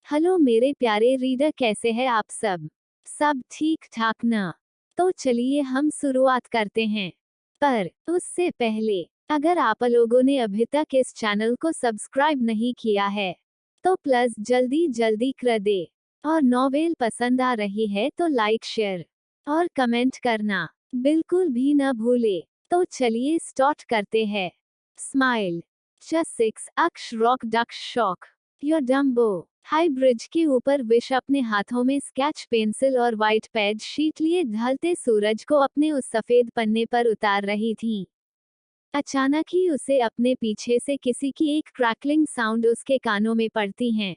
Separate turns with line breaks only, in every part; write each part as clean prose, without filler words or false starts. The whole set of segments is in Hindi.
हेलो मेरे प्यारे रीडर, कैसे हैं आप सब? सब ठीक ठाक ना? तो चलिए हम शुरुआत करते हैं। पर उससे पहले, अगर आप लोगों ने अभी तक इस चैनल को सब्सक्राइब नहीं किया है तो प्लीज जल्दी जल्दी कर दे। और नॉवेल पसंद आ रही है तो लाइक, शेयर और कमेंट करना बिल्कुल भी न भूले। तो चलिए स्टार्ट करते हैं। स्माइल जस्ट 6 अक्ष rock ducks shock your dumbo. High bridge के ऊपर विश अपने हाथों में स्केच पेंसिल और व्हाइट पैड शीट लिए ढलते सूरज को अपने उस सफेद पन्ने पर उतार रही थीं। अचानक ही उसे अपने पीछे से किसी की एक क्रैकलिंग साउंड उसके कानों में पड़ती हैं,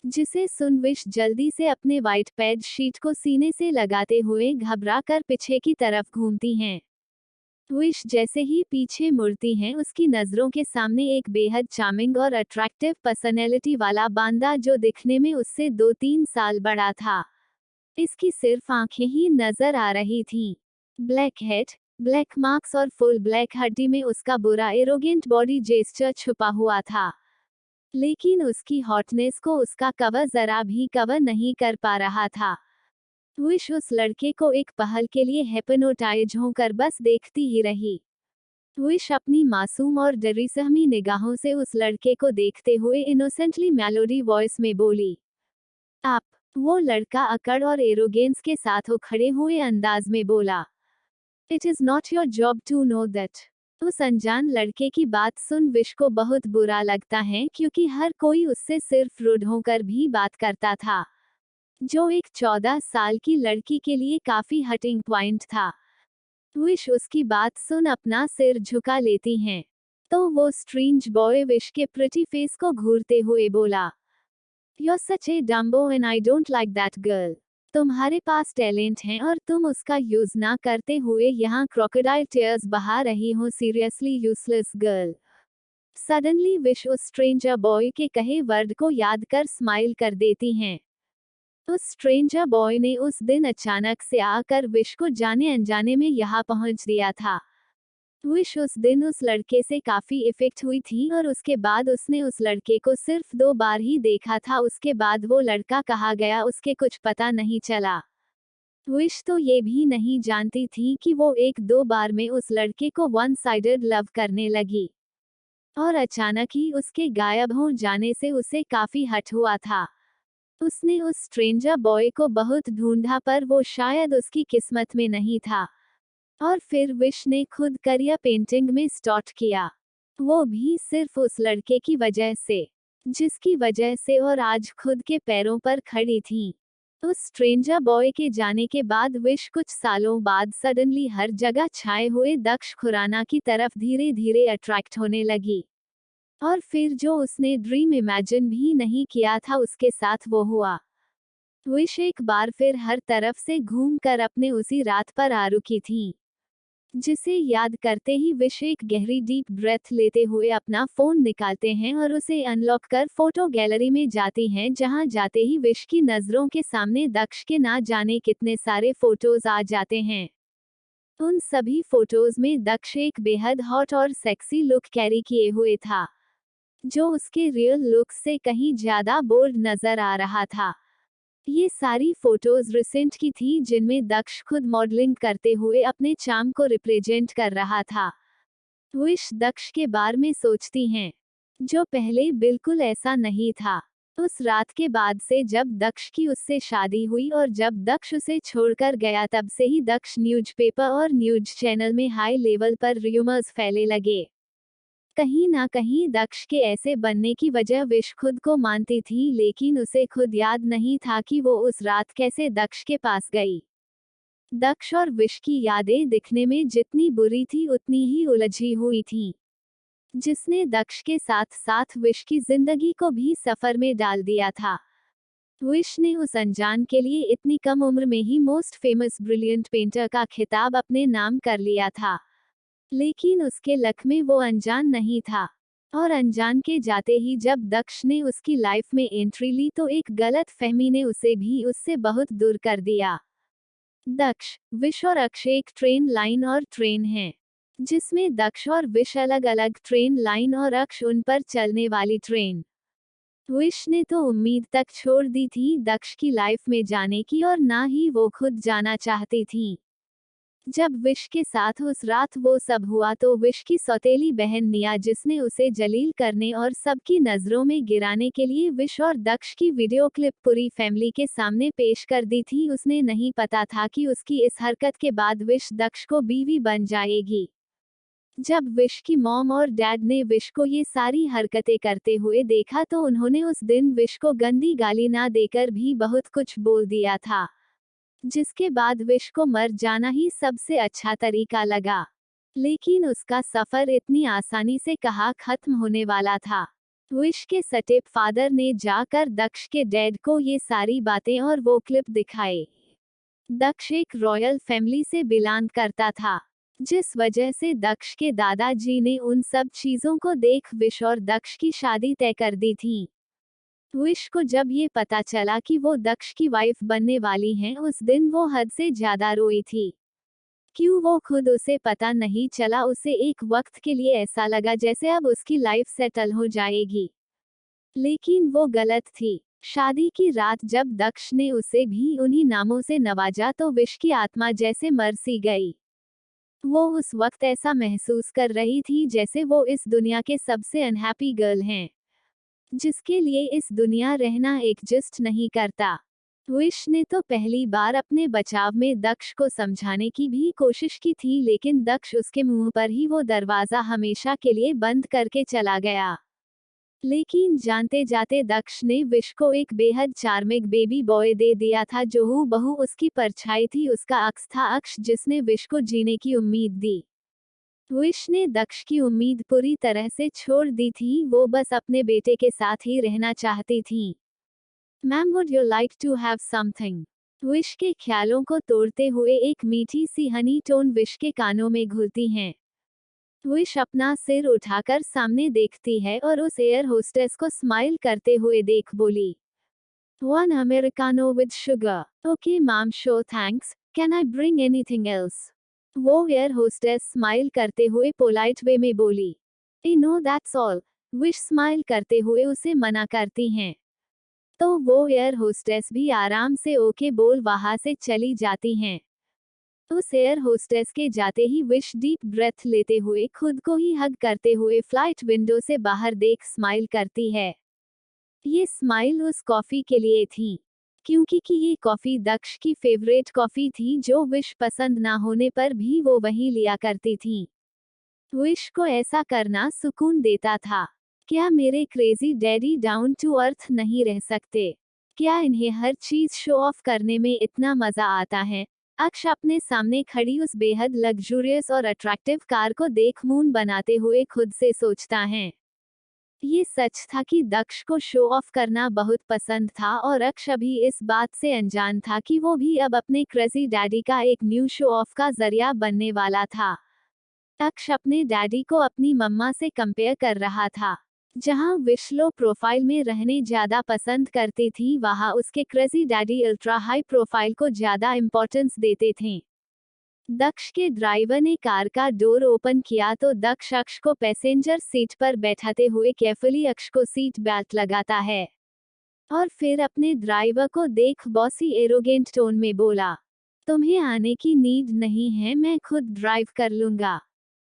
जिसे सुन विश जल्दी से अपने व्हाइट पैड शीट को सीने से लगाते हुए घबरा कर पीछे की तरफ घूमती हैं। विश जैसे ही पीछे मुड़ती हैं, उसकी नजरों के सामने एक बेहद चार्मिंग और अट्रैक्टिव पर्सनैलिटी वाला बांदा, जो दिखने में उससे 2-3 साल बड़ा था। इसकी सिर्फ आंखें ही नजर आ रही थीं। ब्लैक हेड, ब्लैक मार्क्स और फुल ब्लैक हड्डी में उसका बुरा एरोगेंट बॉडी जेस्चर छुपा हुआ था। लेकिन उसकी हॉटनेस को उसका कवर जरा भी कवर नहीं कर पा रहा था। विश उस लड़के को एक पहल के लिए हिप्नोटाइज होकर बस देखती ही रही। विश अपनी मासूम और डरी सहमी निगाहों से उस लड़के को देखते हुए इनोसेंटली मेलोडी वॉइस में बोली, आप। वो लड़का अकड़ और एरोगेंस के साथ उखड़े हुए अंदाज में बोला, it is not your job to know that. उस अनजान लड़के की बात सुन विश को बहुत बुरा लगता है, क्योंकि हर कोई उससे सिर्फ रूड होकर भी बात करता था, जो एक 14 साल की लड़की के लिए काफी हटिंग पॉइंट था। विश उसकी बात सुन अपना सिर झुका लेती हैं। तो वो स्ट्रेंज बॉय विश के प्रिटी फेस को घूरते हुए बोला, You're such a dumbo and I don't like that girl. तुम्हारे पास टैलेंट है और तुम उसका यूज ना करते हुए यहाँ क्रोकोडाइल टीयर्स बहा रही हो, seriously useless girl. Suddenly wish उस स्ट्रेंजर बॉय के कहे वर्ड को याद कर स्माइल कर देती हैं। उस स्ट्रेंजर बॉय ने उस दिन अचानक से आकर विश को जाने अनजाने में यहाँ पहुंच दिया था। विश उस दिन उस लड़के से काफी इफेक्ट हुई थी और उसके बाद उसने उस लड़के को सिर्फ 2 बार ही देखा था। उसके बाद वो लड़का कहाँ गया उसके कुछ पता नहीं चला। विश तो ये भी नहीं जानती थी कि वो 1-2 बार में उस लड़के को वन साइडेड लव करने लगी, और अचानक ही उसके गायब हो जाने से उसे काफी हर्ट हुआ था। उसने उस स्ट्रेंजर बॉय को बहुत ढूंढा, पर वो शायद उसकी किस्मत में नहीं था। और फिर विश ने खुद करियर पेंटिंग में स्टार्ट किया, वो भी सिर्फ उस लड़के की वजह से, जिसकी वजह से और आज खुद के पैरों पर खड़ी थी। उस स्ट्रेंजर बॉय के जाने के बाद विश कुछ सालों बाद सडनली हर जगह छाए हुए दक्ष खुराना की तरफ धीरे धीरे अट्रैक्ट होने लगी। और फिर जो उसने ड्रीम इमेजिन भी नहीं किया था उसके साथ वो हुआ। विश एक बार फिर हर तरफ से घूमकर अपने उसी रात पर आ रुकी थी, जिसे याद करते ही विश एक गहरी डीप ब्रेथ लेते हुए अपना फोन निकालते हैं और उसे अनलॉक कर फोटो गैलरी में जाती हैं, जहां जाते ही विश की नजरों के सामने दक्ष के ना जाने कितने सारे फोटोज आ जाते हैं। उन सभी फोटोज में दक्ष एक बेहद हॉट और सेक्सी लुक कैरी किए हुए था, जो उसके रियल लुक से कहीं ज्यादा बोल्ड नजर आ रहा था। ये सारी फोटोज रिसेंट की थी, जिनमें दक्ष खुद मॉडलिंग करते हुए अपने चार्म को रिप्रेजेंट कर रहा था। विश दक्ष के बारे में सोचती हैं, जो पहले बिल्कुल ऐसा नहीं था। उस रात के बाद से जब दक्ष की उससे शादी हुई और जब दक्ष उसे छोड़कर गया, तब से ही दक्ष न्यूज़पेपर और न्यूज चैनल में हाई लेवल पर रूमर्स फैले लगे। कहीं ना कहीं दक्ष के ऐसे बनने की वजह विश खुद को मानती थी, लेकिन उसे खुद याद नहीं था कि वो उस रात कैसे दक्ष के पास गई। दक्ष और विश की यादें दिखने में जितनी बुरी थी उतनी ही उलझी हुई थी, जिसने दक्ष के साथ साथ विश की जिंदगी को भी सफर में डाल दिया था। विश ने उस अनजान के लिए इतनी कम उम्र में ही मोस्ट फेमस ब्रिलियंट पेंटर का खिताब अपने नाम कर लिया था, लेकिन उसके लक में वो अनजान नहीं था। और अनजान के जाते ही जब दक्ष ने उसकी लाइफ में एंट्री ली, तो एक गलत फहमी ने उसे भी उससे बहुत दूर कर दिया। दक्ष, विश और अक्षय एक ट्रेन लाइन और ट्रेन है, जिसमें दक्ष और विश अलग अलग ट्रेन लाइन और अक्ष उन पर चलने वाली ट्रेन। विश ने तो उम्मीद तक छोड़ दी थी दक्ष की लाइफ में जाने की, और ना ही वो खुद जाना चाहती थी। जब विश के साथ उस रात वो सब हुआ तो विश की सौतेली बहन निया, जिसने उसे जलील करने और सबकी नजरों में गिराने के लिए विश और दक्ष की वीडियो क्लिप पूरी फैमिली के सामने पेश कर दी थी, उसने नहीं पता था कि उसकी इस हरकत के बाद विश दक्ष को बीवी बन जाएगी। जब विश की मॉम और डैड ने विश को ये सारी हरकतें करते हुए देखा तो उन्होंने उस दिन विश को गंदी गाली ना देकर भी बहुत कुछ बोल दिया था, जिसके बाद विश को मर जाना ही सबसे अच्छा तरीका लगा। लेकिन उसका सफर इतनी आसानी से कहाँ खत्म होने वाला था। विश के स्टेप फादर ने जाकर दक्ष के डैड को ये सारी बातें और वो क्लिप दिखाए। दक्ष एक रॉयल फैमिली से बिलोंग करता था, जिस वजह से दक्ष के दादाजी ने उन सब चीजों को देख विश और दक्ष की शादी तय कर दी थी। विश को जब ये पता चला कि वो दक्ष की वाइफ बनने वाली हैं, उस दिन वो हद से ज्यादा रोई थी। क्यों वो खुद उसे पता नहीं चला, उसे एक वक्त के लिए ऐसा लगा जैसे अब उसकी लाइफ सेटल हो जाएगी। लेकिन वो गलत थी। शादी की रात जब दक्ष ने उसे भी उन्हीं नामों से नवाजा तो विश की आत्मा जैसे मर सी गई। वो उस वक्त ऐसा महसूस कर रही थी जैसे वो इस दुनिया के सबसे अनहैप्पी गर्ल हैं, जिसके लिए इस दुनिया रहना एग्जिस्ट नहीं करता। विश ने तो पहली बार अपने बचाव में दक्ष को समझाने की भी कोशिश की थी, लेकिन दक्ष उसके मुंह पर ही वो दरवाजा हमेशा के लिए बंद करके चला गया। लेकिन जानते जाते दक्ष ने विश को एक बेहद चार्मिंग बेबी बॉय दे दिया था, जो हूबहू उसकी परछाई थी, उसका अक्स था अक्ष, जिसने विश को जीने की उम्मीद दी। विश ने दक्ष की उम्मीद पूरी तरह से छोड़ दी थी, वो बस अपने बेटे के साथ ही रहना चाहती थी। Ma'am, would you like to have something? Vish के ख्यालों को तोड़ते हुए एक मीठी सी हनी टोन विश के कानों में घुलती हैं। विश अपना सिर उठाकर सामने देखती है और उस एयर होस्टेस को स्माइल करते हुए देख बोली, one americano with sugar. Okay ma'am, sure thanks. Can I bring anything else? वो एयर होस्टेस स्माइल करते हुए पोलाइट वे में बोली, no that's all. Vish smile करते हुए उसे मना करती हैं। तो वो एयर होस्टेस भी आराम से ओके बोल वहां से चली जाती हैं। उस एयर होस्टेस के जाते ही विश डीप ब्रेथ लेते हुए खुद को ही हग करते हुए फ्लाइट विंडो से बाहर देख स्माइल करती है। ये स्माइल उस कॉफी के लिए थी, क्योंकि ये कॉफी दक्ष की फेवरेट कॉफी थी, जो विश पसंद ना होने पर भी वो वही लिया करती थी। विश को ऐसा करना सुकून देता था। क्या मेरे crazy daddy down to earth नहीं रह सकते? क्या इन्हें हर चीज शो ऑफ करने में इतना मजा आता है? अक्ष अपने सामने खड़ी उस बेहद लग्जूरियस और अट्रैक्टिव कार को देख मून बनाते हुए खुद से सोचता है। ये सच था कि दक्ष को शो ऑफ करना बहुत पसंद था, और अक्ष अभी इस बात से अनजान था कि वो भी अब अपने क्रेजी डैडी का एक न्यू शो ऑफ का जरिया बनने वाला था। अक्ष अपने डैडी को अपनी मम्मा से कंपेयर कर रहा था। जहां विश लो प्रोफाइल में रहने ज्यादा पसंद करती थी, वहां उसके crazy daddy ultra high profile को ज्यादा इंपॉर्टेंस देते थे। दक्ष के ड्राइवर ने कार का डोर ओपन किया तो दक्ष अक्ष को पैसेंजर सीट पर बैठाते हुए केयरफुली अक्ष को सीट बेल्ट लगाता है, और फिर अपने ड्राइवर को देख बॉसी एरोगेंट टोन में बोला, तुम्हें आने की नीड नहीं है, मैं खुद ड्राइव कर लूंगा।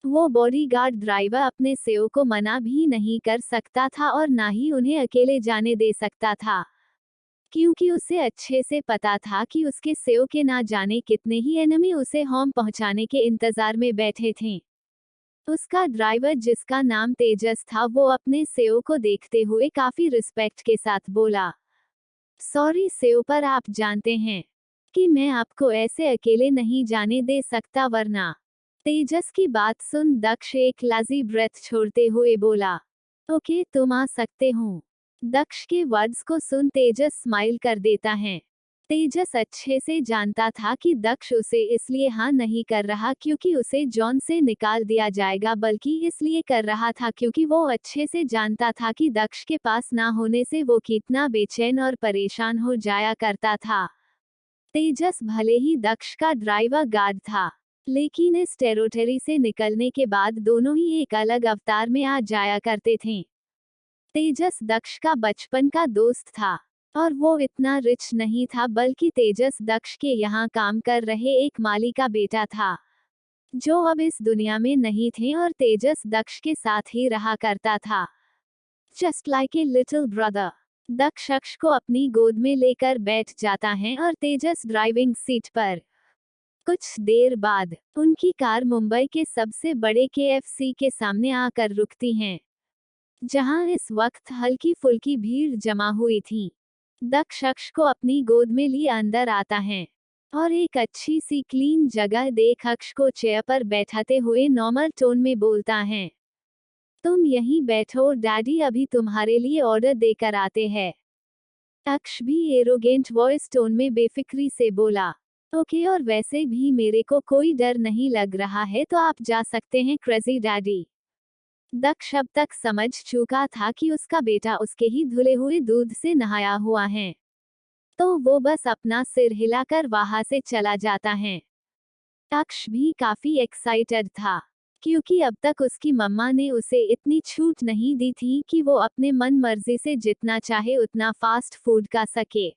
वो बॉडीगार्ड ड्राइवर अपने सेओ को मना भी नहीं कर सकता था और ना ही उन्हें अकेले जाने दे सकता था, क्योंकि उसे अच्छे से पता था कि उसके सेओ के ना जाने कितने ही एनिमी उसे होम पहुंचाने के इंतजार में बैठे थे। उसका ड्राइवर, जिसका नाम तेजस था, वो अपने सेओ को देखते हुए काफी रिस्पेक्ट के साथ बोला, सॉरी सेओ, पर आप जानते हैं कि मैं आपको ऐसे अकेले नहीं जाने दे सकता, वरना। तेजस की बात सुन दक्ष एक लाजी ब्रेथ छोड़ते हुए बोला, ओके, तुम आ सकते हो। दक्ष के वर्ड्स को सुन तेजस स्माइल कर देता है। तेजस अच्छे से जानता था कि दक्ष उसे इसलिए हाँ नहीं कर रहा क्योंकि उसे जॉन से निकाल दिया जाएगा, बल्कि इसलिए कर रहा था क्योंकि वो अच्छे से जानता था कि दक्ष के पास ना होने से वो कितना बेचैन और परेशान हो जाया करता था। तेजस भले ही दक्ष का ड्राइवर गार्ड था, लेकिन इस टेरिटरी से निकलने के बाद दोनों ही एक अलग अवतार में आ जाया करते थे। तेजस दक्ष का बचपन का दोस्त था और वो इतना रिच नहीं था, बल्कि तेजस दक्ष के यहाँ काम कर रहे एक माली का बेटा था जो अब इस दुनिया में नहीं थे और तेजस दक्ष के साथ ही रहा करता था। Just like a little brother, Daksh अक्ष को अपनी गोद में लेकर बैठ जाता है और तेजस ड्राइविंग सीट पर। कुछ देर बाद उनकी कार मुंबई के सबसे बड़े KFC के सामने आकर रुकती है, जहां इस वक्त हल्की फुल्की भीड़ जमा हुई थी। दक्ष अक्ष को अपनी गोद में लिए अंदर आता है और एक अच्छी सी क्लीन जगह देख अक्ष को चेयर पर बैठाते हुए नॉर्मल टोन में बोलता है, तुम यहीं बैठो, डैडी अभी तुम्हारे लिए ऑर्डर देकर आते हैं। अक्ष भी एरोगेंट वॉइस टोन में बेफिक्री से बोला, ओके, और वैसे भी मेरे को कोई डर नहीं लग रहा है, तो आप जा सकते हैं क्रेजी डैडी। दक्ष अब तक समझ चुका था कि उसका बेटा उसके ही धुले हुए दूध से नहाया हुआ है, तो वो बस अपना सिर हिलाकर वहां से चला जाता है। अक्ष भी काफी एक्साइटेड था, क्योंकि अब तक उसकी मम्मा ने उसे इतनी छूट नहीं दी थी कि वो अपने मन मर्जी से जितना चाहे उतना फास्ट फूड खा सके।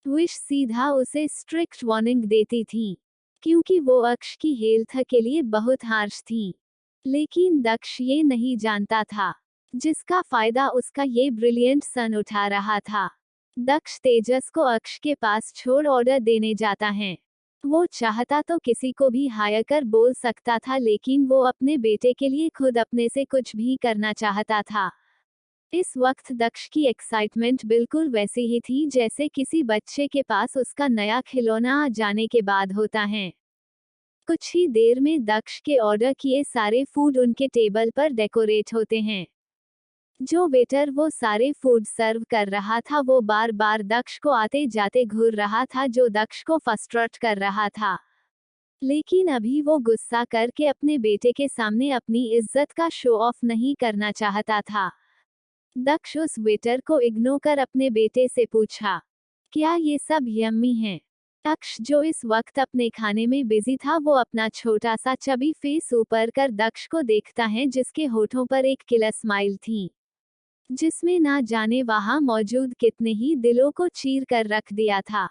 विश सीधा उसे स्ट्रिक्ट वार्निंग देती थी, क्योंकि वो अक्ष की हेल्थ के लिए बहुत हार्श थी। लेकिन दक्ष ये नहीं जानता था, जिसका फायदा उसका ये ब्रिलियंट सन उठा रहा था। दक्ष तेजस को अक्ष के पास छोड़ ऑर्डर देने जाता है। वो चाहता तो किसी को भी हायर कर बोल सकता था, लेकिन वो अपने बेटे के लिए खुद अपने से कुछ भी करना चाहता था। इस वक्त दक्ष की एक्साइटमेंट बिल्कुल वैसी ही थी जैसे किसी बच्चे के पास उसका नया खिलौना आ जाने के बाद होता है। कुछ ही देर में दक्ष के ऑर्डर किए सारे फूड उनके टेबल पर डेकोरेट होते हैं। जो वेटर वो सारे फूड सर्व कर रहा था वो बार बार दक्ष को आते जाते घूर रहा था, जो दक्ष को फ्रस्ट्रेट कर रहा था। लेकिन अभी वो गुस्सा करके अपने बेटे के सामने अपनी इज्जत का शो ऑफ नहीं करना चाहता था। दक्ष उस वेटर को इग्नोर कर अपने बेटे से पूछा, क्या ये सब यम्मी है? दक्ष जो इस वक्त अपने खाने में बिजी था, वो अपना छोटा सा चबी फेस ऊपर कर दक्ष को देखता है, जिसके होठों पर एक किलर स्माइल थी, जिसमें ना जाने वहां मौजूद कितने ही दिलों को चीर कर रख दिया था।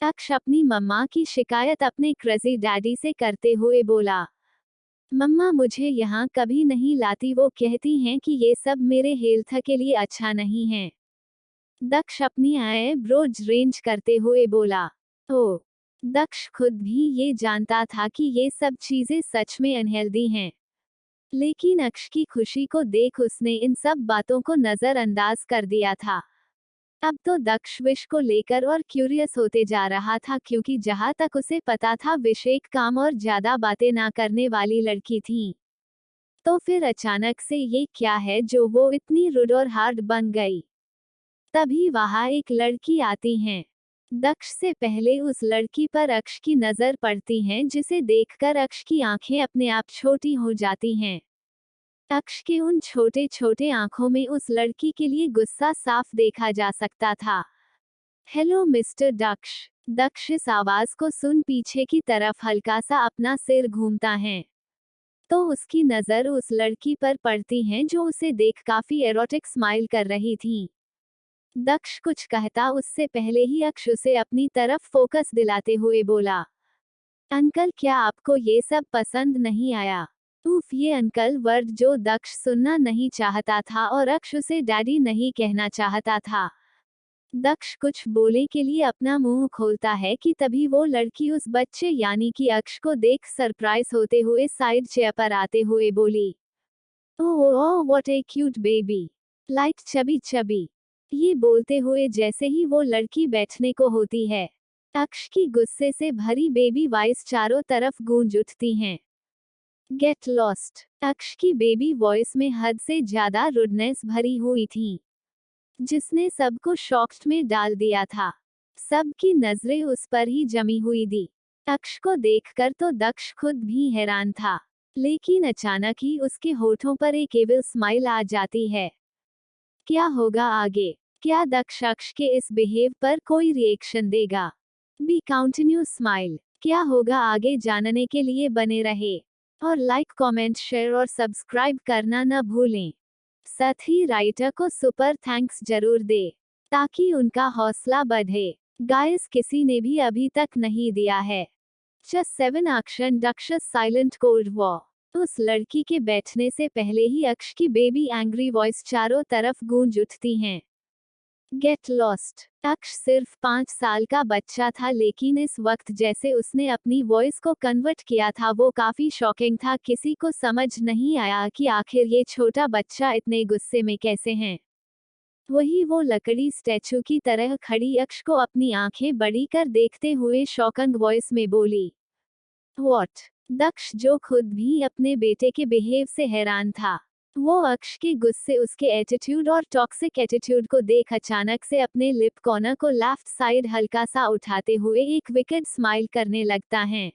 दक्ष अपनी मम्मा की शिकायत अपने क्रेजी डैडी से करते हुए बोला, मम्मा मुझे यहाँ कभी नहीं लाती, वो कहती हैं कि ये सब मेरे हेल्थ के लिए अच्छा नहीं है। दक्ष अपनी आईब्रोज रेंज करते हुए बोला, ओ। दक्ष खुद भी ये जानता था कि ये सब चीजें सच में अनहेल्दी हैं, लेकिन अक्ष की खुशी को देख उसने इन सब बातों को नजरअंदाज कर दिया था। अब तो दक्ष विश को लेकर और क्यूरियस होते जा रहा था, क्योंकि जहां तक उसे पता था विश एक काम और ज्यादा बातें ना करने वाली लड़की थी। तो फिर अचानक से ये क्या है जो वो इतनी रुड और हार्ड बन गई? तभी वहां एक लड़की आती है। दक्ष से पहले उस लड़की पर अक्ष की नजर पड़ती है, जिसे देखकर अक्ष की आंखें अपने आप छोटी हो जाती हैं। अक्ष के उन छोटे छोटे आंखों में उस लड़की के लिए गुस्सा साफ देखा जा सकता था। हेलो मिस्टर दक्ष। दक्ष इस आवाज को सुन पीछे की तरफ हल्का सा अपना सिर घूमता है, तो उसकी नजर उस लड़की पर पड़ती है जो उसे देख काफी एरोटिक स्माइल कर रही थी। दक्ष कुछ कहता उससे पहले ही अक्ष उसे अपनी तरफ फोकस दिलाते हुए बोला, अंकल क्या आपको ये सब पसंद नहीं आया? उफ, ये अंकल वर्ड जो दक्ष सुनना नहीं चाहता था और अक्ष उसे डैडी नहीं कहना चाहता था। दक्ष कुछ बोलने के लिए अपना मुंह खोलता है कि तभी वो लड़की उस बच्चे यानी कि अक्ष को देख सरप्राइज होते हुए साइड चेयर पर आते हुए बोली, oh what A cute baby, light chubby chubby. ये बोलते हुए जैसे ही वो लड़की बैठने को होती है, अक्ष की गुस्से से भरी बेबी वॉइस चारों तरफ गूंज उठती हैं। Get lost. अक्ष की बेबी वॉइस में हद से ज्यादा रुडनेस भरी हुई थी, जिसने सबको शॉक्ड में डाल दिया था। सबकी नजरें उस पर ही जमी हुई थी। अक्ष को देखकर तो दक्ष खुद भी हैरान था, लेकिन अचानक ही उसके होठों पर एक एविल स्माइल आ जाती है। क्या होगा आगे? क्या दक्ष अक्ष के इस बिहेव पर कोई रिएक्शन देगा? Be continue smile. क्या होगा आगे जानने के लिए बने रहे और लाइक कमेंट शेयर और सब्सक्राइब करना न भूलें। साथ ही राइटर को सुपर थैंक्स जरूर दे ताकि उनका हौसला बढ़े। गाइस, किसी ने भी अभी तक नहीं दिया है। जस्ट 7 एक्शन डक्शस साइलेंट कोल्ड वॉर। उस लड़की के बैठने से पहले ही अक्ष की बेबी एंग्री वॉइस चारों तरफ गूंज उठती हैं। Get lost. अक्ष सिर्फ 5 साल का बच्चा था, लेकिन इस वक्त जैसे उसने अपनी वॉइस को कन्वर्ट किया था वो काफी शॉकिंग था। किसी को समझ नहीं आया कि आखिर ये छोटा बच्चा इतने गुस्से में कैसे है। वही वो लकड़ी स्टैचू की तरह खड़ी अक्ष को अपनी आंखें बड़ी कर देखते हुए शॉकिंग वॉइस में बोली, व्हाट। दक्ष, जो खुद भी अपने बेटे के बिहेव से हैरान था, वो अक्ष के गुस्से, उसके एटीट्यूड और टॉक्सिक एटीट्यूड को देख अचानक से अपने लिप कॉर्नर को लेफ्ट साइड हल्का सा उठाते हुए एक विकेड स्माइल करने लगता है।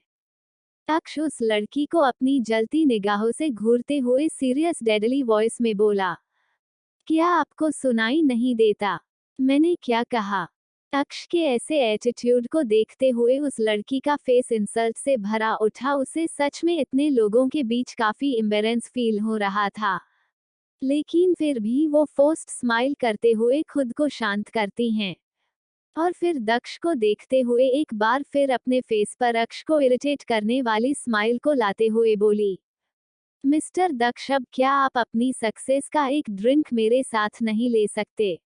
अक्ष उस लड़की को अपनी जलती निगाहों से घूरते हुए सीरियस डेडली वॉइस में बोला, क्या आपको सुनाई नहीं देता? मैंने क्या कहा? अक्ष के ऐसे एटीट्यूड को देखते हुए उस लड़की का फेस इंसल्ट से भरा उठा। उसे सच में इतने लोगों के बीच काफी एम्बेरेंस फील हो रहा था, लेकिन फिर भी वो फोर्स्ड स्माइल करते हुए खुद को शांत करती हैं। और फिर दक्ष को देखते हुए एक बार फिर अपने फेस पर अक्ष को इरिटेट करने वाली स्माइल को लाते हुए बोली, मिस्टर दक्ष, अब क्या आप अपनी सक्सेस का एक ड्रिंक मेरे साथ नहीं ले सकते?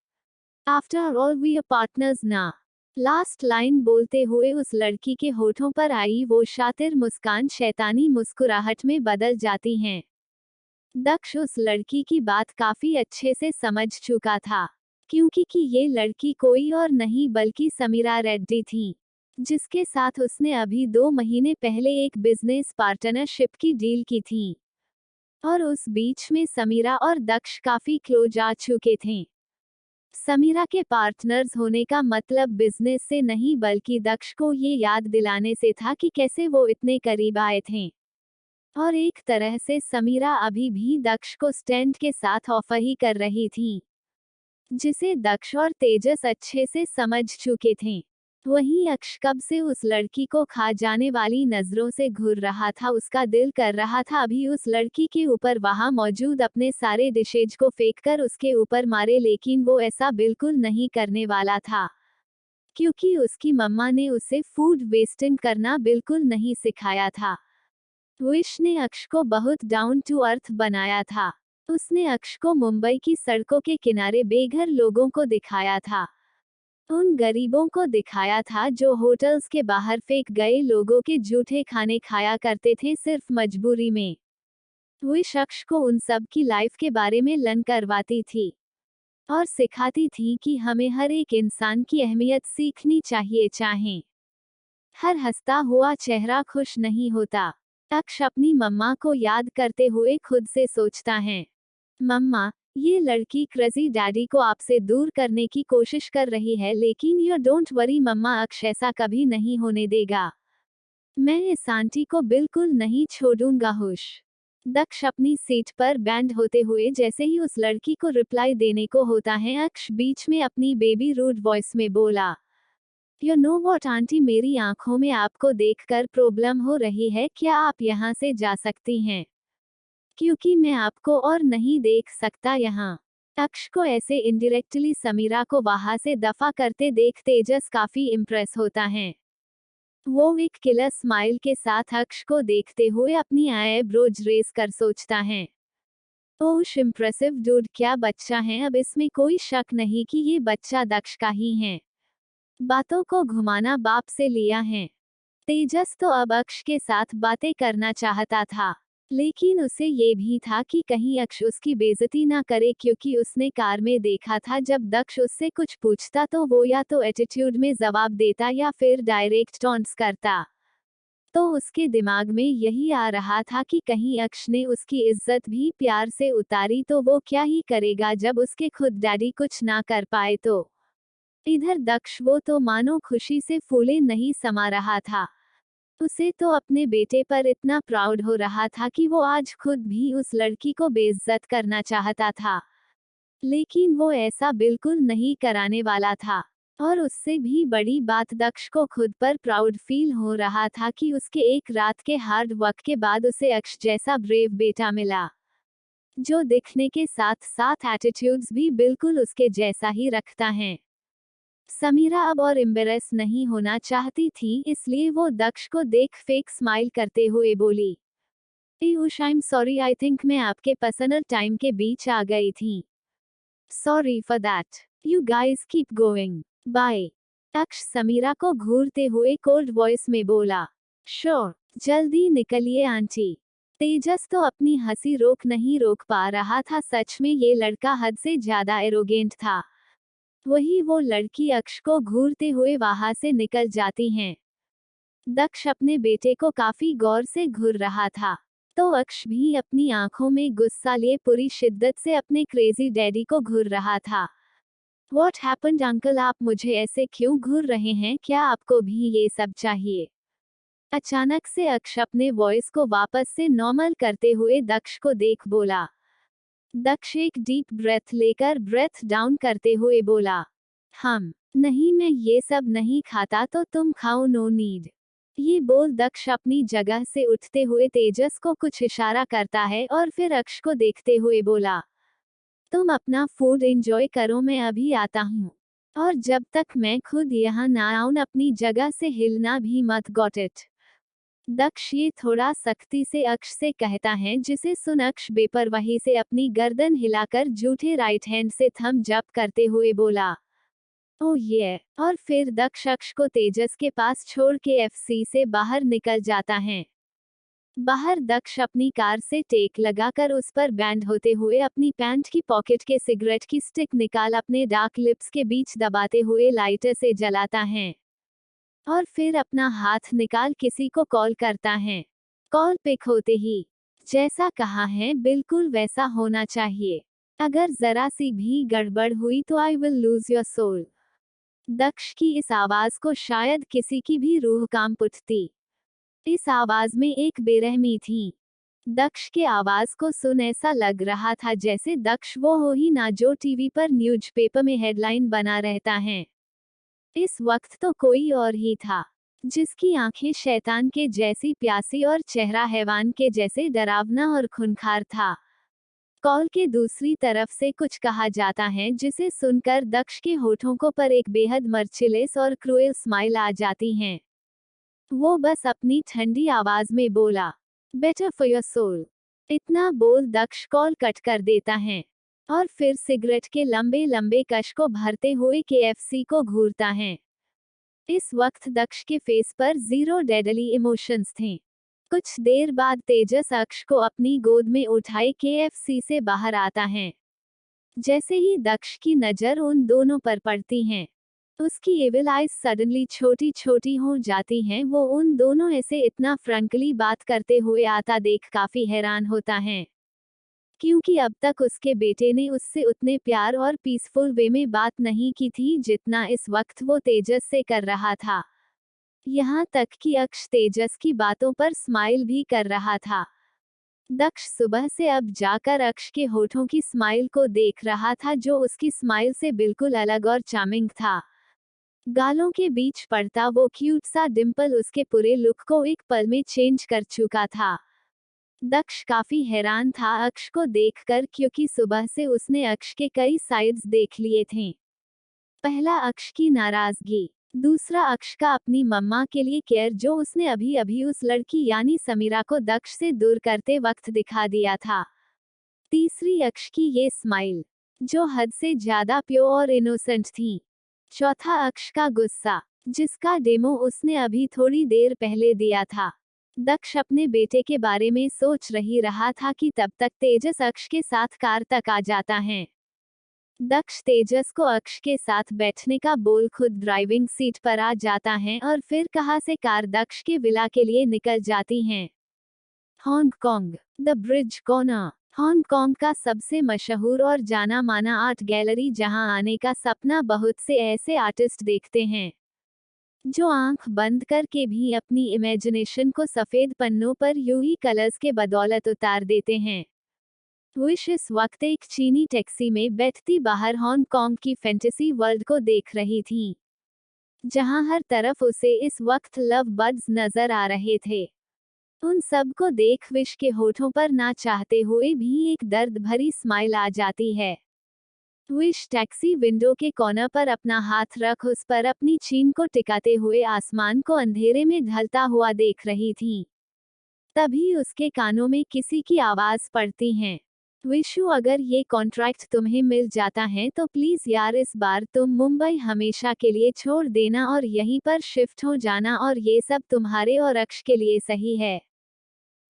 After all we are partners ना। लास्ट लाइन बोलते हुए उस लड़की के होठों पर आई वो शातिर मुस्कान शैतानी मुस्कुराहट में बदल जाती हैं। दक्ष उस लड़की की बात काफी अच्छे से समझ चुका था, क्योंकि ये लड़की कोई और नहीं बल्कि समीरा रेड्डी थी, जिसके साथ उसने अभी 2 महीने पहले एक बिजनेस पार्टनरशिप की डील की थी। और उस बीच में समीरा और दक्ष काफी क्लोज आ चुके थे। समीरा के पार्टनर्स होने का मतलब बिजनेस से नहीं बल्कि दक्ष को ये याद दिलाने से था कि कैसे वो इतने करीब आए थे। और एक तरह से समीरा अभी भी दक्ष को स्टैंड के साथ ऑफर ही कर रही थी, जिसे दक्ष और तेजस अच्छे से समझ चुके थे। वहीं अक्ष कब से उस लड़की को खा जाने वाली नजरों से घूर रहा था। उसका दिल कर रहा था अभी उस लड़की के ऊपर वहां मौजूद अपने सारे डिशेज को फेंक कर उसके ऊपर मारे, लेकिन वो ऐसा बिल्कुल नहीं करने वाला था, क्योंकि उसकी मम्मा ने उसे फूड वेस्टिंग करना बिल्कुल नहीं सिखाया था। विश ने अक्ष को बहुत डाउन टू अर्थ बनाया था। उसने अक्ष को मुंबई की सड़कों के किनारे बेघर लोगों को दिखाया था, उन गरीबों को दिखाया था जो होटल्स के बाहर फेंक गए लोगों के जूठे खाने खाया करते थे सिर्फ मजबूरी में। वो शख्स को उन सब की लाइफ के बारे में लर्न करवाती थी और सिखाती थी कि हमें हर एक इंसान की अहमियत सीखनी चाहिए, चाहे हर हंसता हुआ चेहरा खुश नहीं होता। अक्ष अपनी मम्मा को याद करते हुए खुद से सोचता है, मम्मा, ये लड़की क्रेजी डैडी को आपसे दूर करने की कोशिश कर रही है, लेकिन यू डोंट वरी मम्मा, अक्ष ऐसा कभी नहीं होने देगा। मैं इस आंटी को बिल्कुल नहीं छोड़ूंगा। हुश। दक्ष अपनी सीट पर बैंड होते हुए जैसे ही उस लड़की को रिप्लाई देने को होता है, अक्ष बीच में अपनी बेबी रूड वॉइस में बोला, यू नो वॉट आंटी, मेरी आंखों में आपको देखकर प्रॉब्लम हो रही है, क्या आप यहाँ से जा सकती हैं? क्योंकि मैं आपको और नहीं देख सकता यहाँ। अक्ष को ऐसे इनडायरेक्टली समीरा को वहां से दफा करते देख तेजस काफी इम्प्रेस होता है। वो एक किलर स्माइल के साथ अक्ष को देखते हुए अपनी आईब्रोज रेज कर सोचता है, ओह इम्प्रेसिव डूड, क्या बच्चा है। अब इसमें कोई शक नहीं कि ये बच्चा दक्ष का ही है। बातों को घुमाना बाप से लिया है। तेजस तो अब अक्ष के साथ बातें करना चाहता था, लेकिन उसे ये भी था कि कहीं अक्ष उसकी बेइज्जती ना करे, क्योंकि उसने कार में देखा था जब दक्ष उससे कुछ पूछता तो वो या तो एटीट्यूड में जवाब देता या फिर डायरेक्ट टॉन्ट्स करता। तो उसके दिमाग में यही आ रहा था कि कहीं अक्ष ने उसकी इज्जत भी प्यार से उतारी तो वो क्या ही करेगा जब उसके खुद डैडी कुछ ना कर पाए तो। इधर दक्ष, वो तो मानो खुशी से फूले नहीं समा रहा था। उसे तो अपने बेटे पर इतना प्राउड हो रहा था कि वो आज खुद भी उस लड़की को बेइज्जत करना चाहता था, लेकिन वो ऐसा बिल्कुल नहीं कराने वाला था। और उससे भी बड़ी बात, दक्ष को खुद पर प्राउड फील हो रहा था कि उसके एक रात के हार्ड वर्क के बाद उसे अक्ष जैसा ब्रेव बेटा मिला। जो दिखने के साथ साथ एटीट्यूड्स भी बिल्कुल उसके जैसा ही रखता है। समीरा अब और एम्बेरस नहीं होना चाहती थी, इसलिए वो दक्ष को देख फेक स्माइल करते हुए बोली, उश I am sorry, I think मैं आपके पर्सनल टाइम के बीच आ गई थी। Sorry for that, you guys keep going, bye. Daksh Sameera को घूरते हुए कोल्ड वॉइस में बोला, श्योर, जल्दी निकलिए आंटी। तेजस तो अपनी हंसी रोक पा रहा था, सच में ये लड़का हद से ज्यादा एरोगेंट था। वही वो लड़की अक्ष को घूरते हुए वहां से निकल जाती हैं। दक्ष अपने बेटे को काफी गौर से घूर रहा था, तो अक्ष भी अपनी आंखों में गुस्सा लिए पूरी शिद्दत से अपने क्रेजी डैडी को घूर रहा था। What happened अंकल, आप मुझे ऐसे क्यों घूर रहे हैं, क्या आपको भी ये सब चाहिए? अचानक से अक्ष अपने वॉइस को वापस से नॉर्मल करते हुए दक्ष को देख बोला। दक्ष एक डीप ब्रेथ लेकर ब्रेथ डाउन करते हुए बोला, नहीं, मैं ये सब नहीं खाता, तो तुम खाओ, नो नीड। ये बोल दक्ष अपनी जगह से उठते हुए तेजस को कुछ इशारा करता है और फिर अक्ष को देखते हुए बोला, तुम अपना फूड एंजॉय करो, मैं अभी आता हूँ। और जब तक मैं खुद यहाँ ना आऊं, अपनी जगह से हिलना भी मत, गॉट इट। दक्ष ये थोड़ा सख्ती से अक्ष से कहता है, जिसे सुन अक्ष बेपरवाही से अपनी गर्दन हिलाकर जूठे राइट हैंड से थंब जप करते हुए बोला, ओह ये, और फिर दक्ष अक्ष को तेजस के पास छोड़ के एफसी से बाहर निकल जाता है। बाहर दक्ष अपनी कार से टेक लगाकर उस पर बैंड होते हुए अपनी पैंट की पॉकेट के सिगरेट की स्टिक निकाल अपने डार्क लिप्स के बीच दबाते हुए लाइटर से जलाता है और फिर अपना हाथ निकाल किसी को कॉल करता है। कॉल पिक होते ही, जैसा कहा है बिल्कुल वैसा होना चाहिए, अगर जरा सी भी गड़बड़ हुई तो I will lose your soul. Daksh की इस आवाज को शायद किसी की भी रूह कांप उठती। इस आवाज में एक बेरहमी थी। दक्ष के आवाज को सुन ऐसा लग रहा था जैसे दक्ष वो हो ही ना जो टीवी पर न्यूज़पेपर में हेडलाइन बना रहता है। इस वक्त तो कोई और ही था, जिसकी आंखें शैतान के जैसी प्यासी और चेहरा हैवान के जैसे डरावना और खूंखार था। कॉल के दूसरी तरफ से कुछ कहा जाता है, जिसे सुनकर दक्ष के होठों को पर एक बेहद मर्चिलेस और क्रूएल स्माइल आ जाती है। वो बस अपनी ठंडी आवाज में बोला, बेटर फॉर योर सोल। इतना बोल दक्ष कॉल कट कर देता है और फिर सिगरेट के लंबे लंबे कश को भरते हुए केएफसी को घूरता है। इस वक्त दक्ष के फेस पर जीरो डेडली इमोशंस थे। कुछ देर बाद तेजस अक्ष को अपनी गोद में उठाए केएफसी से बाहर आता है। जैसे ही दक्ष की नजर उन दोनों पर पड़ती है, उसकी एविल आइज सडनली छोटी छोटी हो जाती हैं। वो उन दोनों ऐसे इतना फ्रंकली बात करते हुए आता देख काफी हैरान होता है, क्योंकि अब तक उसके बेटे ने उससे उतने प्यार और पीसफुल वे में बात नहीं की थी जितना इस वक्त वो तेजस से कर रहा था। यहाँ तक कि अक्ष तेजस की बातों पर स्माइल भी कर रहा था। दक्ष सुबह से अब जाकर अक्ष के होठों की स्माइल को देख रहा था, जो उसकी स्माइल से बिल्कुल अलग और चार्मिंग था। गालों के बीच पड़ता वो क्यूट सा डिंपल उसके पूरे लुक को एक पल में चेंज कर चुका था। दक्ष काफी हैरान था अक्ष को देखकर, क्योंकि सुबह से उसने अक्ष के कई साइड्स देख लिए थे। पहला अक्ष की नाराजगी, दूसरा अक्ष का अपनी मम्मा के लिए केयर जो उसने अभी अभी उस लड़की यानी समीरा को दक्ष से दूर करते वक्त दिखा दिया था। तीसरी अक्ष की ये स्माइल, जो हद से ज्यादा प्योर और इनोसेंट थी। चौथा अक्ष का गुस्सा, जिसका डेमो उसने अभी थोड़ी देर पहले दिया था। दक्ष अपने बेटे के बारे में सोच रही रहा था कि तब तक तेजस अक्ष के साथ कार तक आ जाता है। दक्ष तेजस को अक्ष के साथ बैठने का बोल खुद ड्राइविंग सीट पर आ जाता है और फिर कहां से कार दक्ष के विला के लिए निकल जाती हैं। Hong Kong, the bridge corner, Hong Kong का सबसे मशहूर और जाना माना आर्ट गैलरी, जहां आने का सपना बहुत से ऐसे आर्टिस्ट देखते हैं जो आंख बंद करके भी अपनी इमेजिनेशन को सफेद पन्नों पर यूवी कलर्स के बदौलत उतार देते हैं। विश इस वक्त एक चीनी टैक्सी में बैठती बाहर हांगकांग की फैंटेसी वर्ल्ड को देख रही थी, जहां हर तरफ उसे इस वक्त लव बर्ड्स नजर आ रहे थे। उन सब को देख विश के होठों पर ना चाहते हुए भी एक दर्द भरी स्माइल आ जाती है। विश टैक्सी विंडो के कॉर्नर पर अपना हाथ रख उस पर अपनी चीन को टिकाते हुए आसमान को अंधेरे में ढलता हुआ देख रही थी। तभी उसके कानों में किसी की आवाज पड़ती है। विशु, अगर ये कॉन्ट्रैक्ट तुम्हें मिल जाता है तो प्लीज यार इस बार तुम मुंबई हमेशा के लिए छोड़ देना और यहीं पर शिफ्ट हो जाना, और ये सब तुम्हारे और अक्ष के लिए सही है।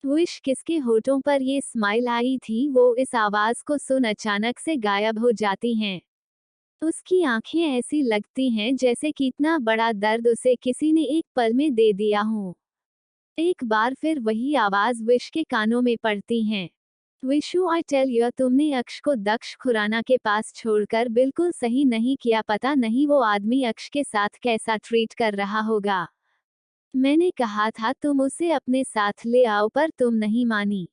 विश किसके होठों पर ये स्माइल आई थी वो इस आवाज को सुन अचानक से गायब हो जाती हैं। उसकी आंखें ऐसी लगती हैं जैसे कि इतना बड़ा दर्द उसे किसी ने एक पल में दे दिया हो। एक बार फिर वही आवाज विश के कानों में पड़ती हैं। विशु, आई टेल यू, तुमने अक्ष को दक्ष खुराना के पास छोड़कर बिल्कुल सही नहीं किया। पता नहीं वो आदमी अक्ष के साथ कैसा ट्रीट कर रहा होगा। मैंने कहा था तुम उसे अपने साथ ले आओ पर तुम नहीं मानी।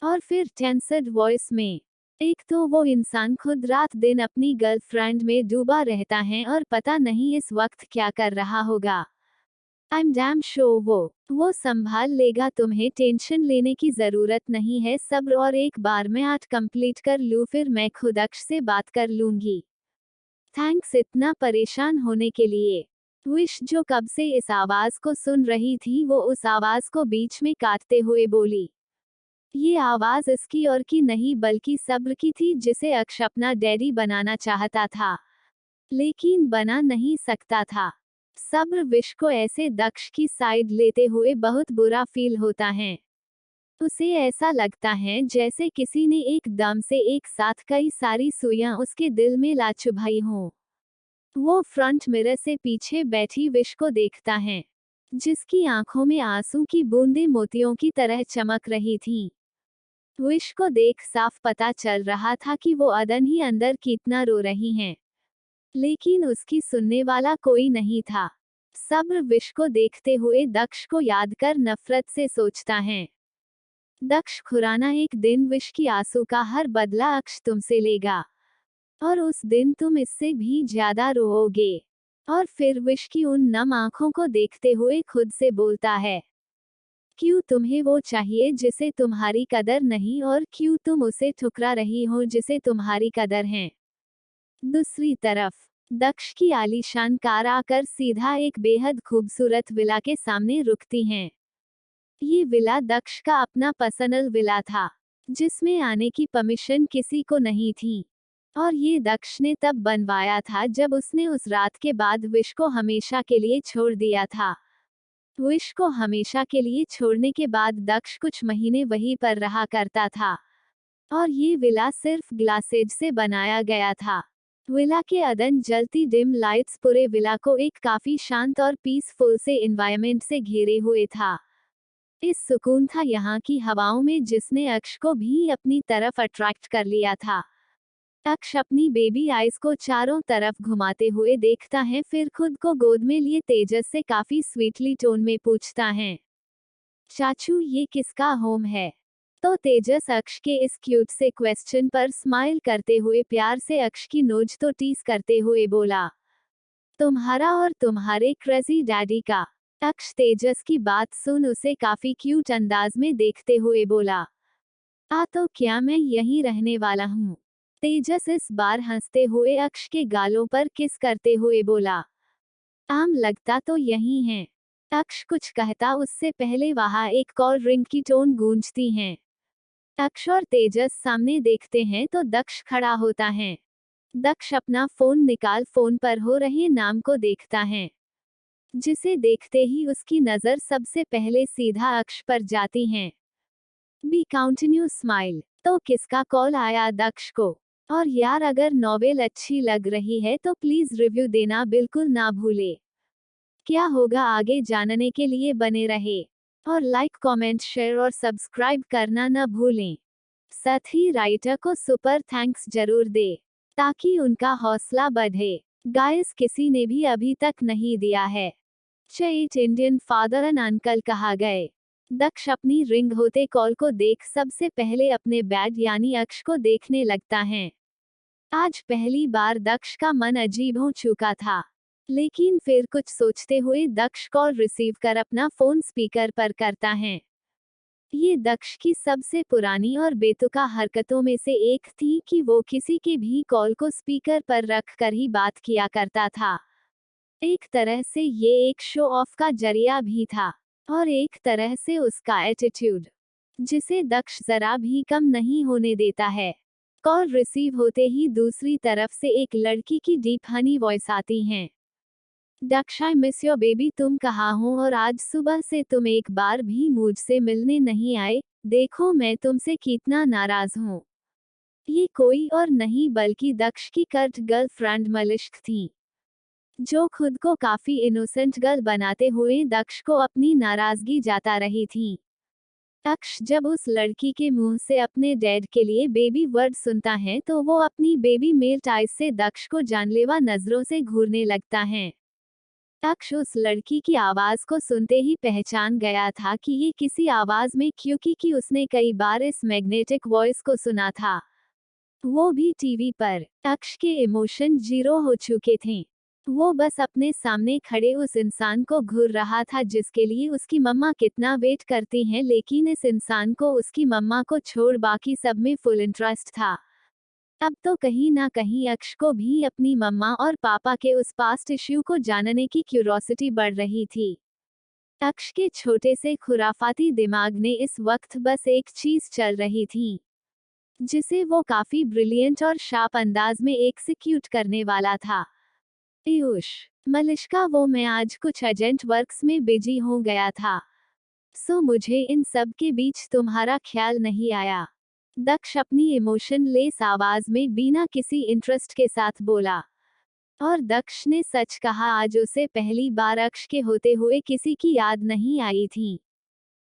और फिर टेंसड वॉइस में, एक तो वो इंसान खुद रात दिन अपनी गर्लफ्रेंड में डूबा रहता है और पता नहीं इस वक्त क्या कर रहा होगा। I'm damn sure वो संभाल लेगा, तुम्हें टेंशन लेने की जरूरत नहीं है। सब्र, और एक बार मैं आर्ट कंप्लीट कर लूँ फिर मैं खुद अक्ष से बात कर लूंगी। थैंक्स इतना परेशान होने के लिए। विश, जो कब से इस आवाज को सुन रही थी, वो उस आवाज को बीच में काटते हुए बोली। ये आवाज इसकी और की नहीं बल्कि सब्र की थी, जिसे अक्ष अपना डैडी बनाना चाहता था लेकिन बना नहीं सकता था। सब्र विश को ऐसे दक्ष की साइड लेते हुए बहुत बुरा फील होता है। उसे ऐसा लगता है जैसे किसी ने एकदम से एक साथ कई सारी सुइयां उसके दिल में ला चुभाई हों। वो फ्रंट मिरर से पीछे बैठी विश को देखता है, जिसकी आंखों में आंसू की बूंदें मोतियों की तरह चमक रही थीं। विश को देख साफ पता चल रहा था कि वो अदन ही अंदर कितना रो रही हैं, लेकिन उसकी सुनने वाला कोई नहीं था। सब्र विश को देखते हुए दक्ष को याद कर नफरत से सोचता है। दक्ष खुराना, एक दिन विश की आंसू का हर बदला अक्ष तुमसे लेगा और उस दिन तुम इससे भी ज्यादा रोओगे। और फिर विश की उन नम आंखों को देखते हुए खुद से बोलता है, क्यों तुम्हें वो चाहिए जिसे तुम्हारी कदर नहीं, और क्यों तुम उसे ठुकरा रही हो जिसे तुम्हारी कदर है। दूसरी तरफ दक्ष की आलीशान कार आकर सीधा एक बेहद खूबसूरत विला के सामने रुकती हैं। ये विला दक्ष का अपना पर्सनल विला था, जिसमें आने की परमिशन किसी को नहीं थी, और ये दक्ष ने तब बनवाया था जब उसने उस रात के बाद विश को हमेशा के लिए छोड़ दिया था। विश को हमेशा के लिए छोड़ने के बाद दक्ष कुछ महीने वहीं पर रहा करता था, और ये विला सिर्फ ग्लासेज से बनाया गया था। विला के अदन जलती डिम लाइट्स पूरे विला को एक काफी शांत और पीसफुल से एनवायरनमेंट से घेरे हुए था। इस सुकून था यहाँ की हवाओं में जिसने अक्ष को भी अपनी तरफ अट्रैक्ट कर लिया था। अक्ष अपनी बेबी आइज को चारों तरफ घुमाते हुए देखता है, फिर खुद को गोद में लिए तेजस से काफी स्वीटली टोन में पूछता है, चाचू ये किसका होम है? तो तेजस अक्ष के इस क्यूट से क्वेश्चन पर स्माइल करते हुए प्यार से अक्ष की नोज तो टीस करते हुए बोला, तुम्हारा और तुम्हारे क्रेजी डैडी का। अक्ष तेजस की बात सुन उसे काफी क्यूट अंदाज में देखते हुए बोला, तो क्या मैं यहीं रहने वाला हूँ? तेजस इस बार हंसते हुए अक्ष के गालों पर किस करते हुए बोला, लगता तो यही है। अक्ष कुछ कहता उससे पहले वहां एक कॉल रिंग की टोन गूंजती है। अक्ष और तेजस सामने देखते हैं तो दक्ष खड़ा होता है। दक्ष अपना फोन निकाल फोन पर हो रहे नाम को देखता है, जिसे देखते ही उसकी नजर सबसे पहले सीधा अक्ष पर जाती है। बी काउंटिन्यू स्माइल, तो किसका कॉल आया दक्ष को? और यार अगर नॉवेल अच्छी लग रही है तो प्लीज रिव्यू देना बिल्कुल ना भूले। क्या होगा आगे जानने के लिए बने रहे, और लाइक कमेंट शेयर और सब्सक्राइब करना न भूलें। साथ ही राइटर को सुपर थैंक्स जरूर दे, ताकि उनका हौसला बढ़े। गाइस, किसी ने भी अभी तक नहीं दिया है। चेट इंडियन फादर एंड अंकल कहा गए। दक्ष अपनी रिंग होते कॉल को देख सबसे पहले अपने बैग यानी अक्ष को देखने लगता है। आज पहली बार दक्ष का मन अजीब हो चुका था, लेकिन फिर कुछ सोचते हुए दक्ष कॉल रिसीव कर अपना फोन स्पीकर पर करता है। ये दक्ष की सबसे पुरानी और बेतुका हरकतों में से एक थी कि वो किसी के भी कॉल को स्पीकर पर रख कर ही बात किया करता था। एक तरह से ये एक शो ऑफ का जरिया भी था, और एक तरह से उसका एटीट्यूड, जिसे दक्ष जरा भी कम नहीं होने देता है। कॉल रिसीव होते ही दूसरी तरफ से एक लड़की की डीप हनी वॉइस आती है। दक्ष, आई मिस योर बेबी, तुम कहाँ हो और आज सुबह से तुम एक बार भी मुझसे मिलने नहीं आए, देखो मैं तुमसे कितना नाराज हूँ। ये कोई और नहीं बल्कि दक्ष की कर्ट गर्लफ्रेंड मलिश्क थी, जो खुद को काफी इनोसेंट गर्ल बनाते हुए दक्ष को अपनी नाराजगी जता रही थी। दक्ष जब उस लड़की के मुंह से अपने डैड के लिए बेबी वर्ड सुनता है तो वो अपनी बेबी मेल्ट आइज से दक्ष को जानलेवा नजरों से घूरने लगता है। दक्ष उस लड़की की आवाज को सुनते ही पहचान गया था कि ये किसी आवाज में, क्योंकि उसने कई बार इस मैग्नेटिक वॉइस को सुना था, वो भी टीवी पर। दक्ष के इमोशन जीरो हो चुके थे। वो बस अपने सामने खड़े उस इंसान को घूर रहा था जिसके लिए उसकी मम्मा कितना वेट करती हैं, लेकिन इस इंसान को उसकी मम्मा को छोड़ बाकी सब में फुल इंटरेस्ट था। अब तो कहीं ना कहीं अक्ष को भी अपनी मम्मा और पापा के उस पास्ट इश्यू को जानने की क्यूरोसिटी बढ़ रही थी। अक्ष के छोटे से खुराफाती दिमाग ने इस वक्त बस एक चीज चल रही थी, जिसे वो काफी ब्रिलियंट और शार्प अंदाज में एक्सिक्यूट करने वाला था। पीयूष, मलिश्का, वो मैं आज कुछ अर्जेंट वर्क्स में बिजी हो गया था, सो मुझे इन सब के बीच तुम्हारा ख्याल नहीं आया। दक्ष अपनी इमोशनलेस आवाज में बिना किसी इंटरेस्ट के साथ बोला। और दक्ष ने सच कहा, आज उसे पहली बार अक्ष के होते हुए किसी की याद नहीं आई थी।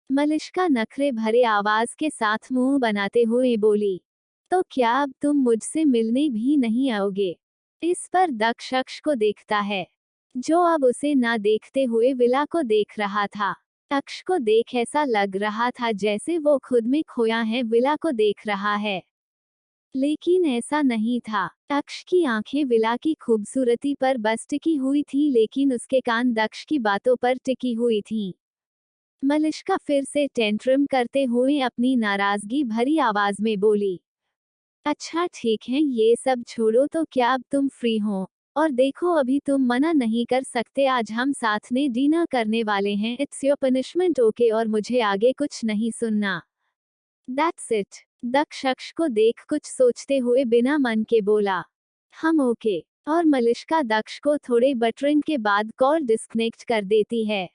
मलिश्का नखरे भरे आवाज के साथ मुंह बनाते हुए बोली, तो क्या अब तुम मुझसे मिलने भी नहीं आओगे? इस पर दक्ष अक्ष को देखता है, जो अब उसे ना देखते हुए विला को देख रहा था। अक्ष को देख ऐसा लग रहा था जैसे वो खुद में खोया है, विला को देख रहा है, लेकिन ऐसा नहीं था। अक्ष की आंखें विला की खूबसूरती पर बस टिकी हुई थी, लेकिन उसके कान दक्ष की बातों पर टिकी हुई थी। मलिश्का फिर से टेंट्रम करते हुए अपनी नाराजगी भरी आवाज में बोली, अच्छा ठीक है, ये सब छोड़ो, तो क्या अब तुम फ्री हो? और देखो, अभी तुम मना नहीं कर सकते, आज हम साथ में डिनर करने वाले हैं, इट्स योर पनिशमेंट, ओके? और मुझे आगे कुछ नहीं सुनना, दैट्स इट। दक्ष अक्ष को देख कुछ सोचते हुए बिना मन के बोला, हम ओके। और मलिश्का दक्ष को थोड़े बटरिंग के बाद कॉल डिस्कनेक्ट कर देती है।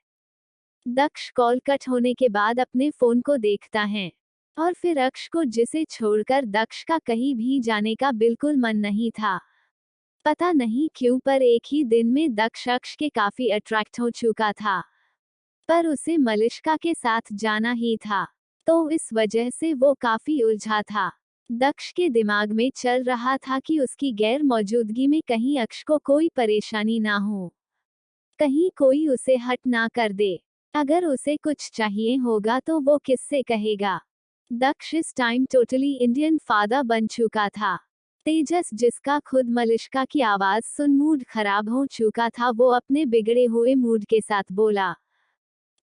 दक्ष कॉल कट होने के बाद अपने फोन को देखता है, और फिर अक्ष को, जिसे छोड़कर दक्ष का कहीं भी जाने का बिल्कुल मन नहीं था। पता नहीं क्यों, पर एक ही दिन में दक्ष अक्ष के काफी अट्रैक्ट हो चुका था, पर उसे मलिश्का के साथ जाना ही था, तो इस वजह से वो काफी उलझा था। दक्ष के दिमाग में चल रहा था कि उसकी गैर मौजूदगी में कहीं अक्ष को कोई परेशानी ना हो, कहीं कोई उसे हट ना कर दे। अगर उसे कुछ चाहिए होगा तो वो किससे कहेगा? दक्ष इस टाइम टोटली इंडियन फादर बन चुका था। तेजस, जिसका खुद मलिश्का की आवाज सुन मूड खराब हो चुका था, वो अपने बिगड़े हुए मूड के साथ बोला,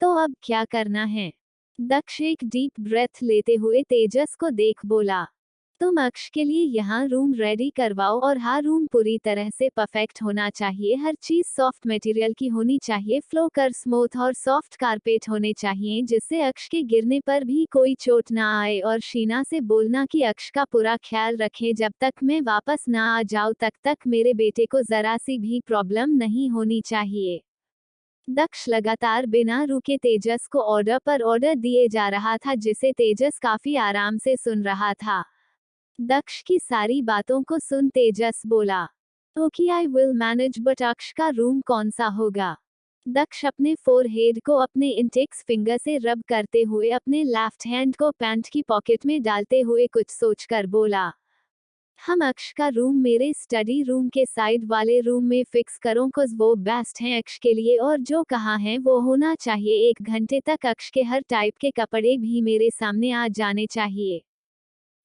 तो अब क्या करना है? दक्ष एक डीप ब्रेथ लेते हुए तेजस को देख बोला, तुम अक्ष के लिए यहाँ रूम रेडी करवाओ, और हाँ, रूम पूरी तरह से परफेक्ट होना चाहिए, हर चीज सॉफ्ट मटेरियल की होनी चाहिए, फ्लो कर स्मूथ और सॉफ्ट कारपेट होने चाहिए, जिससे अक्ष के गिरने पर भी कोई चोट ना आए, और शीना से बोलना कि अक्ष का पूरा ख्याल रखे, जब तक मैं वापस ना आ जाऊँ तक मेरे बेटे को जरा सी भी प्रॉब्लम नहीं होनी चाहिए। दक्ष लगातार बिना रुके तेजस को ऑर्डर पर ऑर्डर दिए जा रहा था, जिसे तेजस काफी आराम से सुन रहा था। दक्ष की सारी बातों को सुन तेजस बोला, okay, I will manage, but अक्ष का रूम कौन सा होगा? दक्ष अपने फोरहेड को अपने इंडेक्स फिंगर से रब करते हुए अपने लेफ्ट हैंड को पैंट की पॉकेट में डालते हुए कुछ सोचकर बोला, हम अक्ष का रूम मेरे स्टडी रूम के साइड वाले रूम में फिक्स करो, कुछ वो बेस्ट हैं अक्ष के लिए, और जो कहा है वो होना चाहिए। 1 घंटे तक अक्ष के हर टाइप के कपड़े भी मेरे सामने आ जाने चाहिए।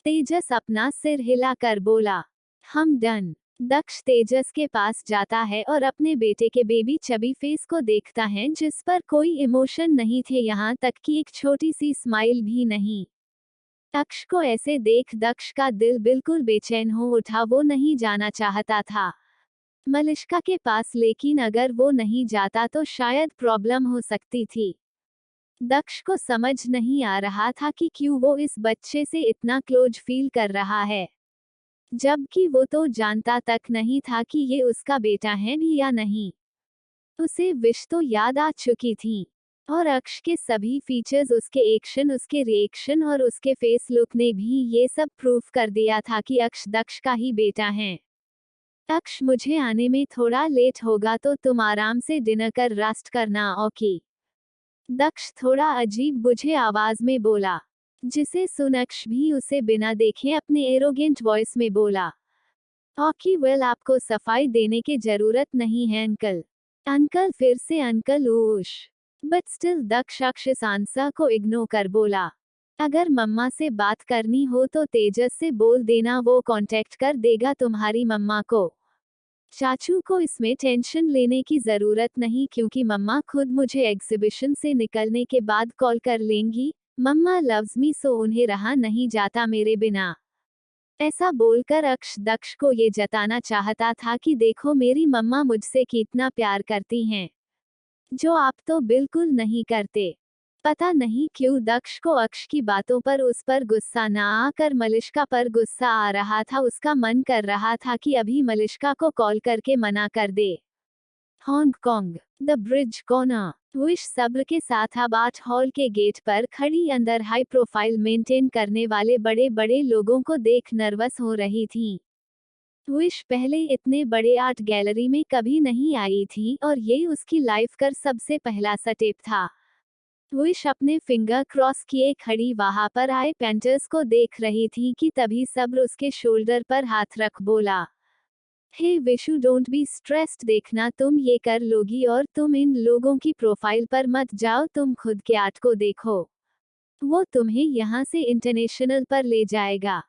तेजस अपना सिर हिलाकर बोला, हम डन। दक्ष तेजस के पास जाता है और अपने बेटे के बेबी चबी फेस को देखता है जिस पर कोई इमोशन नहीं थे, यहाँ तक कि एक छोटी सी स्माइल भी नहीं। दक्ष को ऐसे देख दक्ष का दिल बिल्कुल बेचैन हो उठा। वो नहीं जाना चाहता था मलिष्का के पास, लेकिन अगर वो नहीं जाता तो शायद प्रॉब्लम हो सकती थी। दक्ष को समझ नहीं आ रहा था कि क्यों वो इस बच्चे से इतना क्लोज फील कर रहा है, जबकि वो तो जानता तक नहीं था कि ये उसका बेटा है भी या नहीं। उसे विश तो याद आ चुकी थी, और अक्ष के सभी फीचर्स, उसके एक्शन, उसके रिएक्शन और उसके फेस लुक ने भी ये सब प्रूफ कर दिया था कि अक्ष दक्ष का ही बेटा है। अक्ष, मुझे आने में थोड़ा लेट होगा तो तुम आराम से डिनर कर रेस्ट करना, ओके? दक्ष थोड़ा अजीब बुझे आवाज में बोला, जिसे सुन अक्ष भी उसे बिना देखे अपने एरोगेंट वॉइस में बोला, ओके वेल, आपको सफाई देने की जरूरत नहीं है अंकल। अंकल, फिर से अंकल ऊश। बट स्टिल दक्ष अक्ष इस आंसर को इग्नोर कर बोला, अगर मम्मा से बात करनी हो तो तेजस से बोल देना, वो कांटेक्ट कर देगा तुम्हारी मम्मा को। चाचू को इसमें टेंशन लेने की जरूरत नहीं, क्योंकि मम्मा खुद मुझे एग्जीबिशन से निकलने के बाद कॉल कर लेंगी। मम्मा लव्स मी, सो उन्हें रहा नहीं जाता मेरे बिना। ऐसा बोलकर अक्ष दक्ष को ये जताना चाहता था कि देखो मेरी मम्मा मुझसे कितना प्यार करती हैं, जो आप तो बिल्कुल नहीं करते। पता नहीं क्यों दक्ष को अक्ष की बातों पर उस पर गुस्सा ना आकर मलिष्का पर गुस्सा आ रहा था। उसका मन कर रहा था कि अभी मलिष्का को कॉल करके मना कर दे। Hong Kong, the bridge corner. Vish सब्र के साथ अब 8 हॉल के गेट पर खड़ी अंदर हाई प्रोफाइल मेंटेन करने वाले बड़े बड़े लोगों को देख नर्वस हो रही थी। विश पहले इतने बड़े आर्ट गैलरी में कभी नहीं आई थी और ये उसकी लाइफ का सबसे पहला स्टेप था। विश अपने फिंगर क्रॉस किए खड़ी वहां पर आए पेंटर्स को देख रही थी कि तभी सब्र उसके शोल्डर पर हाथ रख बोला, हे विशु, डोंट बी स्ट्रेस्ड, देखना तुम ये कर लोगी, और तुम इन लोगों की प्रोफाइल पर मत जाओ, तुम खुद के आर्ट को देखो, वो तुम्हें यहाँ से इंटरनेशनल पर ले जाएगा।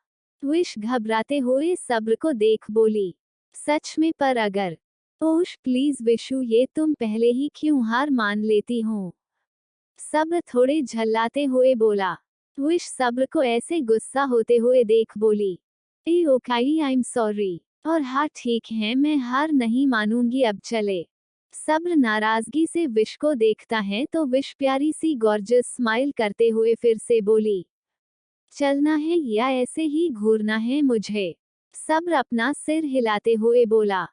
विश घबराते हुए सब्र को देख बोली, सच में? पर अगर, ओश प्लीज विशु, ये तुम पहले ही क्यों हार मान लेती हो? सब्र थोड़े झल्लाते हुए बोला। विश सब्र को ऐसे गुस्सा होते हुए देख बोली, ए ओकाई, आई एम सॉरी, और हाँ ठीक है, मैं हार नहीं मानूंगी, अब चले। सब्र नाराजगी से विश को देखता है तो विश प्यारी सी गॉर्जियस स्माइल करते हुए फिर से बोली, चलना है या ऐसे ही घूरना है मुझे? सब्र अपना सिर हिलाते हुए बोला,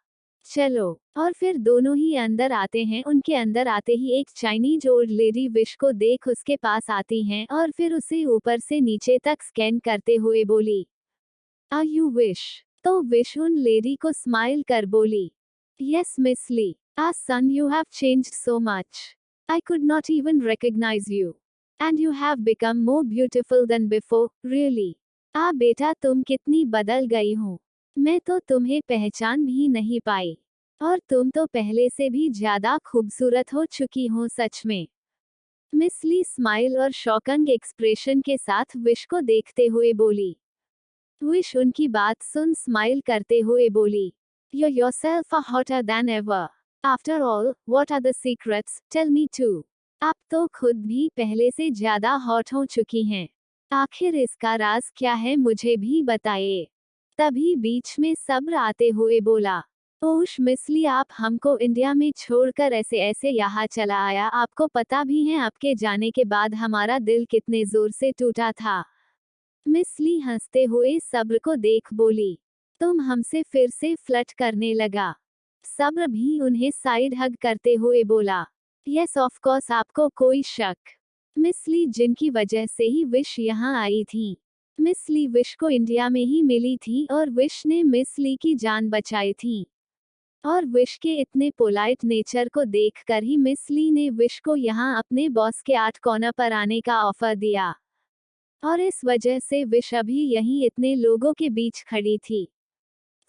चलो। और फिर दोनों ही अंदर आते हैं। उनके अंदर आते ही एक चाइनीज ओल्ड लेडी विश को देख उसके पास आती हैं और फिर उसे ऊपर से नीचे तक स्कैन करते हुए बोली, आर यू विश? तो विश उन लेडी को स्माइल कर बोली, यस मिस ली, आर सन, you have changed so much, I could not even recognise you, and you have become more beautiful than before, really. आ बेटा, तुम कितनी बदल गई हो, मैं तो तुम्हें पहचान भी नहीं पाई, और तुम तो पहले से भी ज्यादा खूबसूरत हो चुकी हो, सच में। मिस ली स्माइल और शॉकिंग एक्सप्रेशन के साथ विश को देखते हुए बोली। विश उनकी बात सुन स्माइल करते हुए बोली, you yourself are hotter than ever, after all what are the secrets, tell me too. आप तो खुद भी पहले से ज्यादा हॉट हो चुकी हैं, आखिर इसका राज क्या है, मुझे भी बताइए। तभी बीच में सब्र आते हुए बोला, ओश मिसली, आप हमको इंडिया में छोड़कर ऐसे ऐसे यहाँ चला आया, आपको पता भी है आपके जाने के बाद हमारा दिल कितने जोर से टूटा था। मिसली हंसते हुए सब्र को देख बोली, तुम हमसे फिर से फ्लर्ट करने लगा? सब्र भी उन्हें साइड हग करते हुए बोला, यस ऑफ कोर्स, आपको कोई शक? मिसली, जिनकी वजह से ही विश यहाँ आई थी। मिस ली विश को इंडिया में ही मिली थी और विश ने मिस ली की जान बचाई थी। और विश के इतने पोलाइट नेचर को देखकर ही मिस ली ने विश को यहाँ अपने बॉस के 8 कॉर्नर पर आने का ऑफर दिया। और इस वजह से विश अभी यहीं इतने लोगों के बीच खड़ी थी।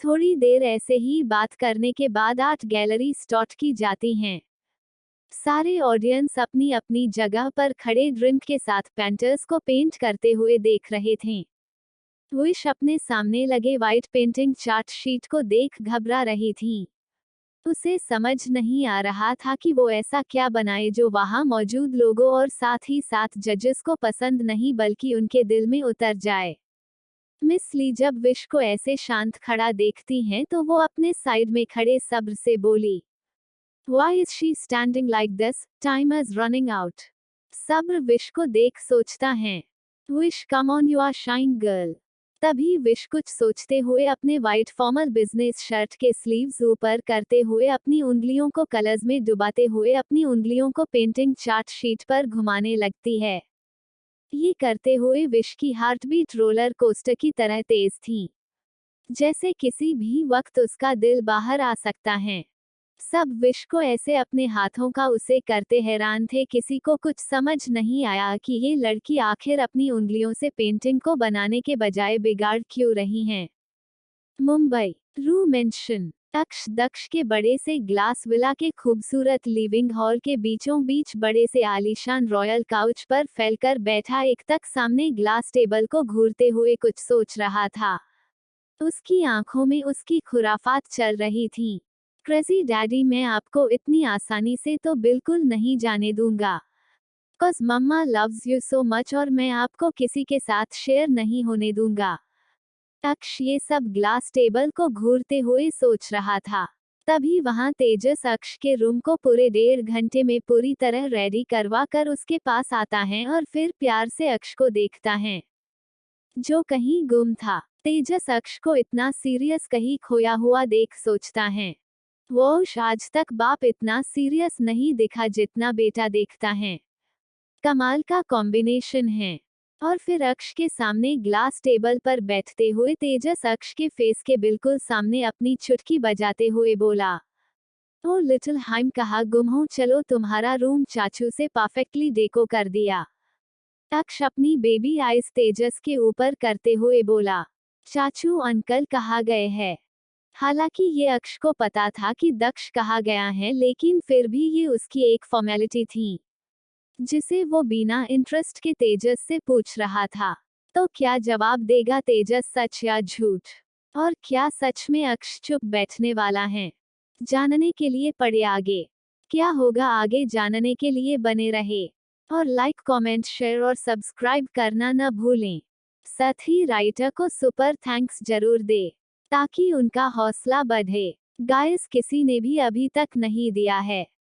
थोड़ी देर ऐसे ही बात करने के बाद 8 गैलरी स्टार्ट की जाती हैं। सारे ऑडियंस अपनी अपनी जगह पर खड़े ड्रिंक के साथ पेंटर्स को पेंट करते हुए देख रहे थे। विश अपने सामने लगे व्हाइट पेंटिंग चार्ट शीट को देख घबरा रही थी। उसे समझ नहीं आ रहा था कि वो ऐसा क्या बनाए जो वहां मौजूद लोगों और साथ ही साथ जजेस को पसंद नहीं बल्कि उनके दिल में उतर जाए। मिस ली जब विश को ऐसे शांत खड़ा देखती हैं तो वो अपने साइड में खड़े सब्र से बोली, Why is she standing like this? Time is running out. सब्र विश को देख सोचता है, Vish come on you are shine girl. तभी विश कुछ सोचते हुए अपने वाइट फॉर्मल बिजनेस शर्ट के स्लीव्स ऊपर करते हुए अपनी उंगलियों को कलर्स में डुबाते हुए अपनी उंगलियों को पेंटिंग चार्ट शीट पर घुमाने लगती है। ये करते हुए विश की हार्ट बीट रोलर कोस्टर की तरह तेज थी, जैसे किसी भी वक्त उसका दिल बाहर आ सकता है। सब विश को ऐसे अपने हाथों का उसे करते हैरान थे, किसी को कुछ समझ नहीं आया कि ये लड़की आखिर अपनी उंगलियों से पेंटिंग को बनाने के बजाय बिगाड़ क्यों रही हैं। मुंबई रू मेंशन अक्ष दक्ष के बड़े से ग्लास विला के खूबसूरत लिविंग हॉल के बीचों बीच बड़े से आलीशान रॉयल काउच पर फैलकर बैठा एक तक सामने ग्लास टेबल को घूरते हुए कुछ सोच रहा था। उसकी आंखों में उसकी खुराफात चल रही थी। क्रेजी डैडी, मैं आपको इतनी आसानी से तो बिल्कुल नहीं जाने दूंगा। Cause mama loves you so much और मैं आपको किसी के साथ शेयर नहीं होने दूंगा। अक्ष ये सब ग्लास टेबल को घूरते हुए सोच रहा था। तभी वहां तेजस अक्ष के रूम को पूरे 1.5 घंटे में पूरी तरह रेडी करवा कर उसके पास आता है और फिर प्यार से अक्ष को देखता है, जो कहीं गुम था। तेजस अक्ष को इतना सीरियस कहीं खोया हुआ देख सोचता है, वो आज तक बाप इतना सीरियस नहीं दिखा जितना बेटा देखता है। कमाल का कॉम्बिनेशन है। और फिर अक्ष के सामने ग्लास टेबल पर बैठते हुए तेजस अक्ष के फेस के बिल्कुल सामने अपनी चुटकी बजाते हुए बोला, ओ लिटिल हाइम, कहा गुम हूँ, चलो तुम्हारा रूम चाचू से परफेक्टली डेको कर दिया। अक्ष अपनी बेबी आइज तेजस के ऊपर करते हुए बोला, चाचू अंकल कहाँ गए हैं। हालांकि ये अक्ष को पता था कि दक्ष कहा गया है, लेकिन फिर भी ये उसकी एक फॉर्मेलिटी थी जिसे वो बिना इंटरेस्ट के तेजस से पूछ रहा था। तो क्या जवाब देगा तेजस, सच या झूठ? और क्या सच में अक्ष चुप बैठने वाला है? जानने के लिए पढ़े आगे। क्या होगा आगे जानने के लिए बने रहे और लाइक कमेंट शेयर और सब्सक्राइब करना न भूलें। साथ ही राइटर को सुपर थैंक्स जरूर दे ताकि उनका हौसला बढ़े। गाइस, किसी ने भी अभी तक नहीं दिया है